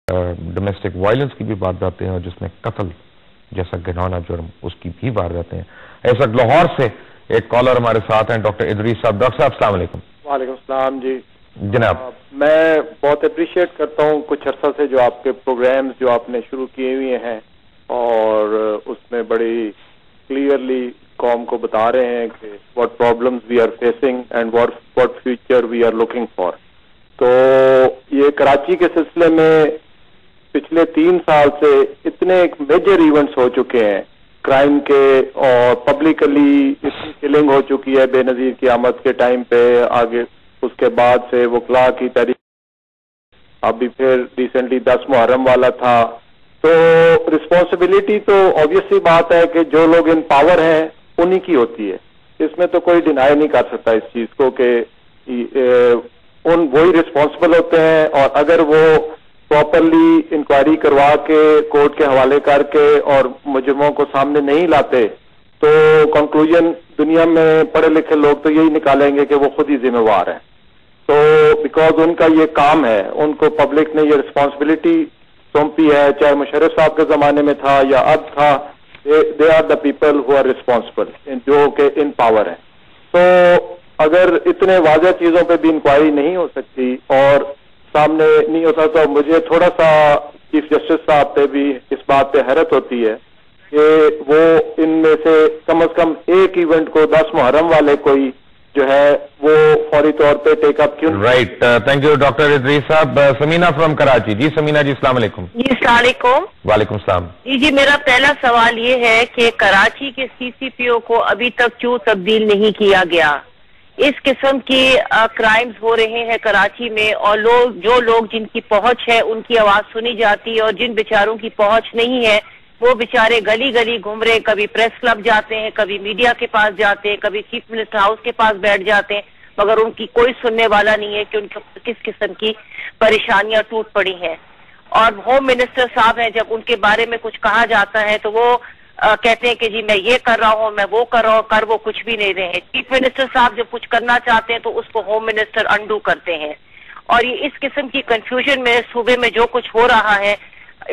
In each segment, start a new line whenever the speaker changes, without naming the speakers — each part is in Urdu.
ڈومیسٹک وائلنس کی بھی وارداتیں ہیں اور جس میں قتل جیسا گھناؤنا جرم اس کی بھی وارداتیں ہیں. اس وقت لاہور سے ایک کالر ہمارے ساتھ ہیں ڈاکٹر ادریس صاحب. ڈاکٹر صاحب السلام علیکم.
وعلیکم السلام. جی
جناب,
میں بہت اپریشیٹ کرتا ہوں کچھ عرصہ سے جو آپ کے پروگرامز جو آپ نے شروع کیے ہوئے ہیں اور اس میں بڑی کلیئرلی قوم کو بتا رہے ہیں کہ what problems we are facing and what future we are looking for. تو یہ کراچی کے سلسلے میں پچھلے 3 سال سے اتنے ایک میجر ایونٹس ہو چکے ہیں کرائم کے اور پبلکلی اتنی کلنگ ہو چکی ہے بے نظیر کی آمد کے ٹائم پہ. آگے اس کے بعد سے وکلا کی تاریخ, ابھی پھر ریسنٹلی 10 محرم والا تھا. تو رسپانسبلٹی تو آبویس سی بات ہے کہ جو لوگ ان پاور ہیں انہی کی ہوتی ہے. اس میں تو کوئی ڈینائی نہیں کر سکتا اس چیز کو کہ وہی رسپانسبل ہوتے ہیں, اور اگر وہ پراپرلی انکوائری کروا کے کورٹ کے حوالے کر کے اور مجرموں کو سامنے نہیں لاتے تو کنکلوژن دنیا میں پڑھے لکھے لوگ تو یہی نکالیں گے کہ وہ خود ہی ذمہ وار ہیں. تو بیکاز ان کا یہ کام ہے, ان کو پبلک نے یہ رسپانسبلٹی سونپی ہے, چاہے مشرف صاحب کے زمانے میں تھا یا اب تھا. They are the people who are responsible جو کہ ان پاور ہیں. تو اگر اتنے واضح چیزوں پہ بھی انکوائری نہیں ہو سکتی اور سامنے نہیں ہوتا تو مجھے تھوڑا سا چیف جسٹس صاحب پہ بھی اس بات پہ حیرت ہوتی ہے کہ وہ ان میں سے کم از کم ایک ایونٹ کو 10 محرم والے کوئی جو ہے وہ فوری طور پہ ٹیک اپ کیوں.
Right, thank you doctor Idrees صاحب. سمینا فرام کراچی. جی سمینا جی السلام علیکم.
جی السلام علیکم.
وعلیکم السلام.
جی میرا پہلا سوال یہ ہے کہ کراچی کے CCPO کو ابھی تک کیوں تبدیل نہیں کیا گیا؟ اس قسم کی کرائمز ہو رہے ہیں کراچی میں اور جو لوگ جن کی پہنچ ہے ان کی آواز سنی جاتی ہے اور جن بیچاروں کی پہنچ نہیں ہے وہ بیچارے گلی گلی گھوم رہے, کبھی پریس کلب جاتے ہیں, کبھی میڈیا کے پاس جاتے ہیں, کبھی چیف منسٹر ہاؤس کے پاس بیٹھ جاتے ہیں, مگر ان کی کوئی سننے والا نہیں ہے کہ ان کو کس قسم کی پریشانیاں ٹوٹ پڑی ہیں. اور ہوم منسٹر صاحب ہیں, جب ان کے بارے میں کچھ کہا جاتا ہے تو وہ کہتے ہیں کہ جی میں یہ کر رہا ہوں, میں وہ کر رہا ہوں, کر وہ کچھ بھی نہیں رہے ہیں. چیف منسٹر صاحب جب کچھ کرنا چاہتے ہیں تو اس کو ہوم منسٹر انڈو کرتے ہیں. اور یہ اس قسم کی کنفیوژن میں صوبے میں جو کچھ ہو رہا ہے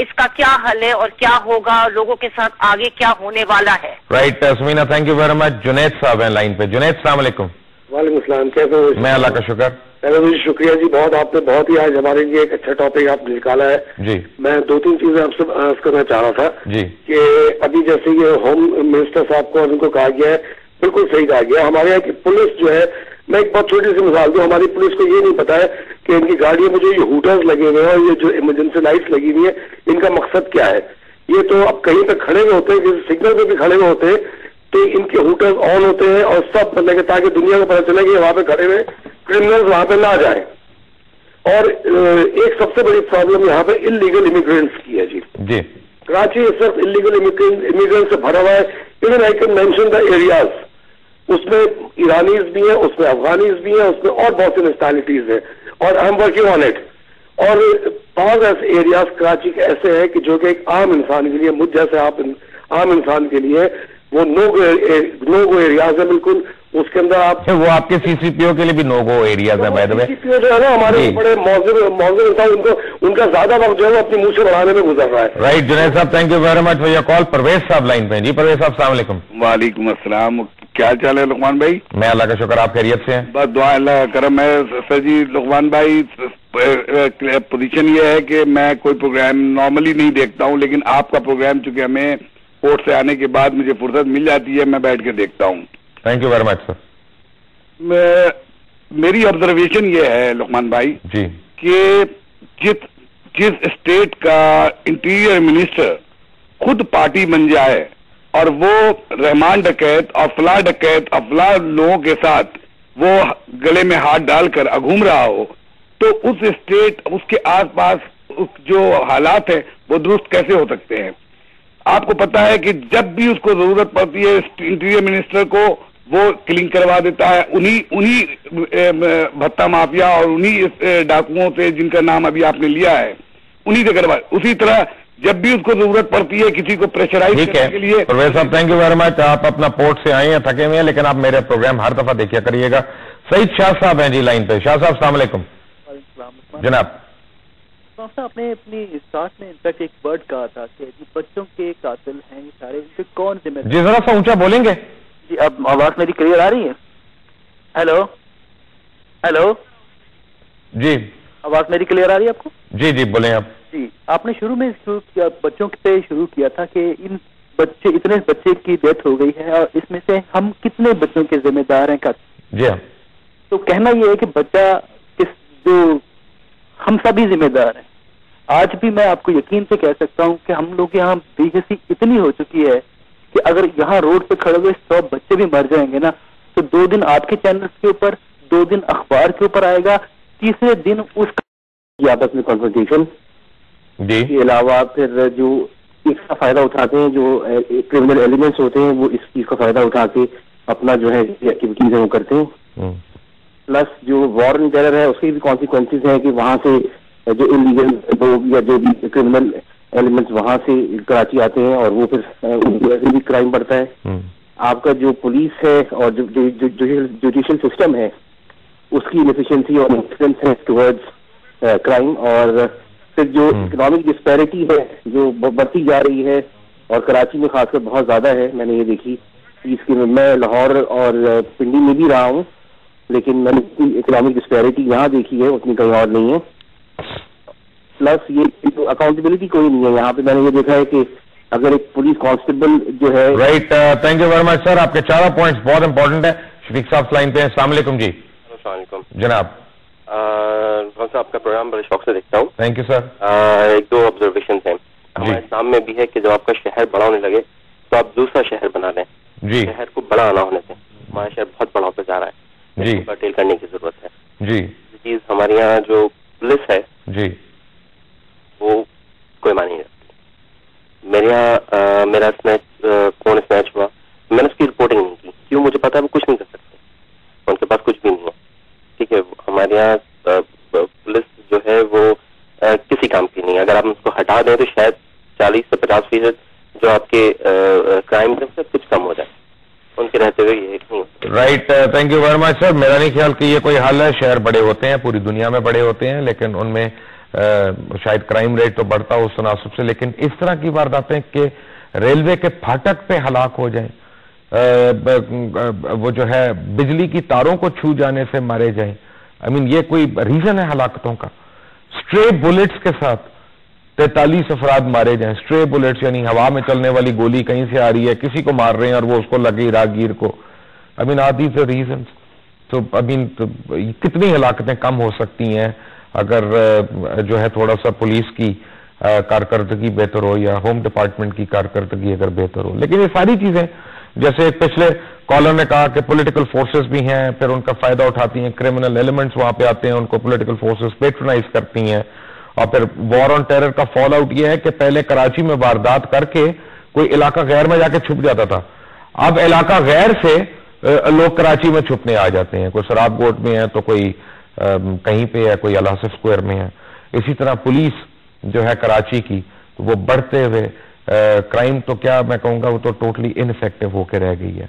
اس کا کیا حل ہے اور کیا ہوگا, لوگوں کے ساتھ آگے کیا ہونے والا ہے؟
رائٹ سمینا, تھینک یو ویری مچ. جنید صاحب ہیں لائن پہ. جنید السلام علیکم.
وعلیکم السلام. کیسے ہو؟
میں اللہ کا شکر.
جی شکریہ جی, آپ نے بہت ہی آج ہمارے لیے ایک اچھا ٹاپک آپ نے نکالا ہے.
جی
میں 2-3 چیزیں آپ سے عرض کرنا چاہ رہا تھا.
جی
کہ ابھی جیسے یہ ہوم منسٹر صاحب کو ان کو کہا گیا ہے, بالکل صحیح کہا گیا. ہمارے یہاں کی پولیس جو ہے, میں ایک بہت چھوٹی سی مثال دوں, ہماری پولیس کو یہ نہیں پتا ہے کہ ان کی گاڑیوں میں جو یہ ہوٹرز لگے ہوئے ہیں اور یہ جو ایمرجنسی لائٹس لگی ہوئی ہیں ان کا مقصد کیا ہے. یہ تو اب کہیں پہ کھڑے ہوئے ہوتے ہیں, جیسے سگنل پہ بھی کھڑے ہوئے ہوتے ہیں تو ان کے ہوٹرز آن ہوتے ہیں اور سب مطلب تاکہ دنیا کو پتہ چلے کہ وہاں پہ کھڑے ہوئے کرمنلز وہاں پہ نہ جائیں. اور ایک سب سے بڑی پرابلم یہاں پہ انلیگل امیگرینٹس کی ہے. جی کراچی صرف انلیگل امیگرینٹ سے بھرا ہوا ہے. Even I can mention the areas, اس میں ایرانیز بھی ہیں, اس میں افغانیز بھی ہیں, اس میں اور بہت سی نیشنلٹیز ہیں, اور I am working on it. اور بعض ایسے ایریاز کراچی کے ایسے ہیں کہ جو کہ ایک عام انسان کے لیے, مجھ جیسے آپ عام انسان کے لیے وہ نو گو ایریاز ہے بالکل. اس کے اندر
وہ آپ کے CCPO کے لیے بھی نو گو ایریاز ہیں.
CCPO جو ہے نا ہمارے بڑے موزر انسان, ان کا زیادہ وقت جو ہے اپنی منہ سے بڑھانے میں گزر رہا ہے.
رائٹ جنید صاحب, thank you very much for your call. Parvez صاحب لائن پہ. جی پرویز صاحب السلام علیکم.
وعلیکم السلام. کیا چال ہے لقمان بھائی؟
میں اللہ کا شکر, آپ خیریت سے ہیں؟
بس دعا اللہ کا کرم ہے. سر جی لقمان بھائی, پوزیشن یہ ہے کہ میں کوئی پروگرام نارملی نہیں دیکھتا ہوں, لیکن آپ کا پروگرام چونکہ ہمیں کورٹ سے آنے کے بعد مجھے فرصت مل جاتی ہے, میں بیٹھ کے دیکھتا ہوں.
تھینک یو ویری مچ سر.
میری آبزرویشن یہ ہے لقمان بھائی
جی
کہ جس اسٹیٹ کا انٹیریئر منسٹر خود پارٹی بن جائے اور وہ رحمان ڈکیت اور فلاں ڈکیت اور فلاں لوگوں کے ساتھ وہ گلے میں ہاتھ ڈال کر گھوم رہا ہو, تو اس اسٹیٹ اس کے آس پاس جو حالات ہیں وہ درست کیسے ہو سکتے ہیں؟ آپ کو پتا ہے کہ جب بھی اس کو ضرورت پڑتی ہے انٹیریئر منسٹر کو وہ کلنگ کروا دیتا ہے, انہی بھتہ مافیا اور انہی ڈاکوؤں سے جن کا نام ابھی آپ نے لیا ہے انہی سے کروا. اسی طرح جب بھی اس کو ضرورت پڑتی ہے کسی کو پریشرائز کرنے کے لیے.
پروفیسر صاحب تھینک یو ویری مچ. آپ اپنا پورٹ سے آئے ہیں, تھکے ہوئے ہیں, لیکن آپ میرے پروگرام ہر دفعہ دیکھیا کریے گا. سعید شاہ صاحب ہیں جی لائن پہ. شاہ صاحب السلام علیکم. جناب
صاحب نے اپنی اسٹارٹ میں انفیکٹ ایک ورڈ کہا تھا کہ بچوں کے قاتل ہیں یہ سارے، ان پہ کون ذمہ دار؟
جی ذرا سا اونچا بولیں گے.
جی اب آواز میری کلیئر آ رہی ہے؟ ہیلو ہیلو
جی
آواز میری کلیئر آ رہی ہے آپ کو؟
جی جی بولیں آپ.
جی آپ نے شروع میں بچوں پہ شروع کیا تھا کہ ان اتنے بچے کی ڈیتھ ہو گئی ہے اور اس میں سے ہم کتنے بچوں کے ذمہ دار ہیں کا؟
جی ہاں.
تو کہنا یہ ہے کہ بچہ جو ہم سبھی ذمہ دار ہیں. آج بھی میں آپ کو یقین سے کہہ سکتا ہوں کہ ہم لوگ یہاں بے حسی اتنی ہو چکی ہے کہ اگر یہاں روڈ پہ کھڑے ہوئے 100 بچے بھی مر جائیں گے نا تو 2 دن آپ کے چینلز کے اوپر، 2 دن اخبار کے اوپر آئے گا، تیسرے دن اس
کی آپس میں کنفرنٹیشن
جی
کے علاوہ پھر جو اس کا فائدہ اٹھاتے ہیں، جو کرمنل ایلیمنٹس ہوتے ہیں وہ اس چیز کا فائدہ اٹھا کے اپنا جو ہے ایکٹیویٹیز ہیں وہ کرتے ہیں. پلس جو وار ان ٹیرر ہے اس کے بھی کانسیکوینسز ہیں کہ وہاں سے جو انلیگل لوگ یا جو بھی کرمنل ایلیمنٹس وہاں سے کراچی آتے ہیں اور وہ پھر ویسے بھی کرائم بڑھتا ہے. آپ کا جو پولیس ہے اور جو جوڈیشل سسٹم ہے اس کی انفیشنسی اور انفلوئنس ہے ٹورڈز کرائم. اور پھر جو اکنامک ڈسپیرٹی ہے جو بڑھتی جا رہی ہے اور کراچی میں خاص کر بہت زیادہ ہے. میں نے یہ دیکھی اس کی، میں لاہور اور پنڈی میں بھی رہا ہوں لیکن میں نے اکنامک ڈسپیرٹی یہاں دیکھی ہے اتنی کہیں اور نہیں ہے. پلس یہ اکاؤنٹیبلٹی کوئی نہیں ہے یہاں پہ. میں نے یہ دیکھا ہے کہ اگر ایک پولیس کانسٹیبل جو ہے
right. Thank you very much sir. آپ کے چاروں پوائنٹس بہت امپورٹنٹ ہیں. شفیق صاحب لائن پہ ہیں. السلام علیکم. جی
السلام علیکم
جناب.
آپ کا پروگرام بڑے شوق سے دیکھتا ہوں.
Thank you sir.
1-2 آبزرویشن ہیں. ہمارے اسلام میں بھی ہے کہ جب آپ کا شہر بڑا ہونے لگے تو آپ دوسرا شہر بنا لیں.
جی
شہر کو بڑا آنا ہونے سے ہمارا شہر بہت بڑا ہوتا جا رہا ہے.
جی
ڈیل کرنے کی ضرورت ہے.
جی
یہ چیز ہمارے یہاں جو پولیس ہے
جی
وہ کوئی معنی نہیں رکھتی. میرے یہاں میرا فون اسنیچ ہوا، میں نے اس کی رپورٹنگ نہیں کی. کیوں؟ مجھے پتا ہے وہ کچھ نہیں کر سکتے، ان کے پاس کچھ بھی نہیں ہے. ٹھیک ہے، ہمارے یہاں پولیس جو ہے وہ کسی کام کی نہیں ہے. اگر آپ اس کو ہٹا دیں تو شاید 40 سے 50% جو آپ کے کرائم سے کچھ کم ہو جائے. ان کے رہتے ہوئے یہ نہیں ہوتا.
Right. Thank you very much sir. میرا نہیں خیال کہ یہ کوئی حل ہے. شہر بڑے ہوتے ہیں، پوری دنیا میں بڑے ہوتے ہیں، لیکن ان میں شاید کرائم ریٹ تو بڑھتا ہو اس تناسب سے. لیکن اس طرح کی وارداتیں کہ ریلوے کے پھاٹک پہ ہلاک ہو جائیں، وہ جو ہے بجلی کی تاروں کو چھو جانے سے مارے جائیں، یہ کوئی ریزن ہے ہلاکتوں کا؟ اسٹرے بلٹس کے ساتھ 43 افراد مارے جائیں. اسٹرے بلٹس یعنی ہوا میں چلنے والی گولی کہیں سے آ رہی ہے، کسی کو مار رہے ہیں اور وہ اس کو لگی راہگیر کو. Are these the reasons. تو کتنی ہلاکتیں کم ہو سکتی ہیں اگر جو ہے تھوڑا سا پولیس کی کارکردگی بہتر ہو یا ہوم ڈپارٹمنٹ کی کارکردگی اگر بہتر ہو. لیکن یہ ساری چیزیں جیسے پچھلے کالر نے کہا کہ پولیٹیکل فورسز بھی ہیں، پھر ان کا فائدہ اٹھاتی ہیں، کرمنل ایلیمنٹس وہاں پہ آتے ہیں، ان کو پولیٹیکل فورسز پیٹرنائز کرتی ہیں. اور پھر وار آن ٹیرر کا فال آؤٹ یہ ہے کہ پہلے کراچی میں واردات کر کے کوئی علاقہ غیر میں جا کے چھپ جاتا تھا، اب علاقہ غیر سے لوگ کراچی میں چھپنے آ جاتے ہیں. کوئی سراب گوٹ میں ہے تو کوئی کہیں پہ ہے، کوئی الاسف اسکوائر میں ہے. اسی طرح پولیس جو ہے کراچی کی وہ بڑھتے ہوئے کرائم تو کیا میں کہوں گا وہ تو ٹوٹلی انفیکٹو ہو کے رہ گئی ہے.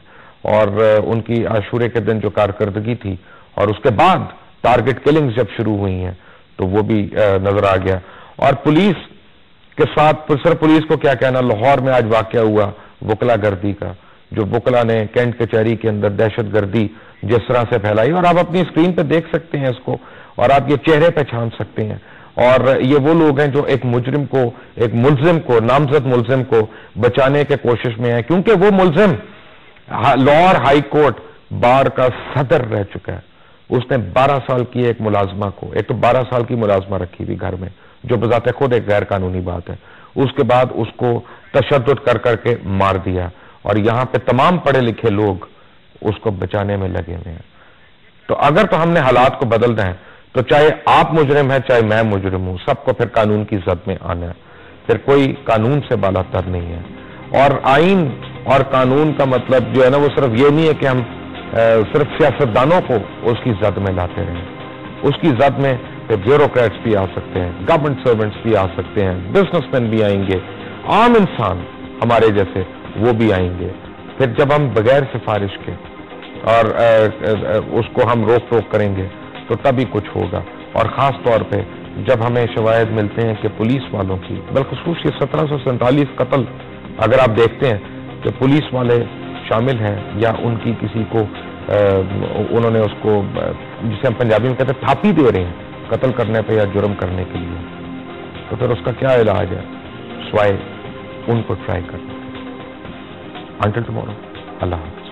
اور ان کی عاشورے کے دن جو کارکردگی تھی اور اس کے بعد ٹارگٹ کلنگز جب شروع ہوئی ہیں تو وہ بھی نظر آ گیا. اور پولیس کے ساتھ صرف پولیس کو کیا کہنا، لاہور میں آج واقعہ ہوا وکلا گردی کا، جو وکلا نے کینٹ کچہری کے اندر دہشت گردی جس طرح سے پھیلائی. اور آپ اپنی اسکرین پہ دیکھ سکتے ہیں اس کو، اور آپ یہ چہرے پہچان سکتے ہیں. اور یہ وہ لوگ ہیں جو ایک مجرم کو، ایک ملزم کو، نامزد ملزم کو بچانے کے کوشش میں ہیں، کیونکہ وہ ملزم لاہور ہائی کورٹ بار کا صدر رہ چکا ہے. اس نے 12 سال کی ایک ملازمہ کو، ایک تو 12 سال کی ملازمہ رکھی ہوئی گھر میں، جو بذات خود ایک غیر قانونی بات ہے. اس کے بعد اس کو تشدد کر کر کے مار دیا، اور یہاں پہ تمام پڑھے لکھے لوگ اس کو بچانے میں لگے ہوئے ہیں. تو اگر تو ہم نے حالات کو بدلنا ہے تو چاہے آپ مجرم ہیں چاہے میں مجرم ہوں، سب کو پھر قانون کی زد میں آنا ہے. پھر کوئی قانون سے بالا تر نہیں ہے. اور آئین اور قانون کا مطلب جو ہے نا وہ صرف یہ نہیں ہے کہ ہم صرف سیاستدانوں کو اس کی زد میں لاتے رہیں. اس کی زد میں پھر بیوروکریٹس بھی آ سکتے ہیں، گورنمنٹ سرونٹس بھی آ سکتے ہیں، بزنس مین بھی آئیں گے، عام انسان ہمارے جیسے وہ بھی آئیں گے. پھر جب ہم بغیر سفارش کے اور اس کو ہم روک ٹوک کریں گے تو تبھی کچھ ہوگا. اور خاص طور پہ جب ہمیں شواہد ملتے ہیں کہ پولیس والوں کی بالخصوص یہ 1747 قتل اگر آپ دیکھتے ہیں کہ پولیس والے شامل ہیں یا ان کی کسی کو انہوں نے اس کو جسے ہم پنجابی میں کہتے ہیں تھاپی دے رہے ہیں قتل کرنے پہ یا جرم کرنے کے لیے، تو پھر اس کا کیا علاج ہے سوائے ان کو ٹرائی کرنا. Until tomorrow, Allah Hafiz.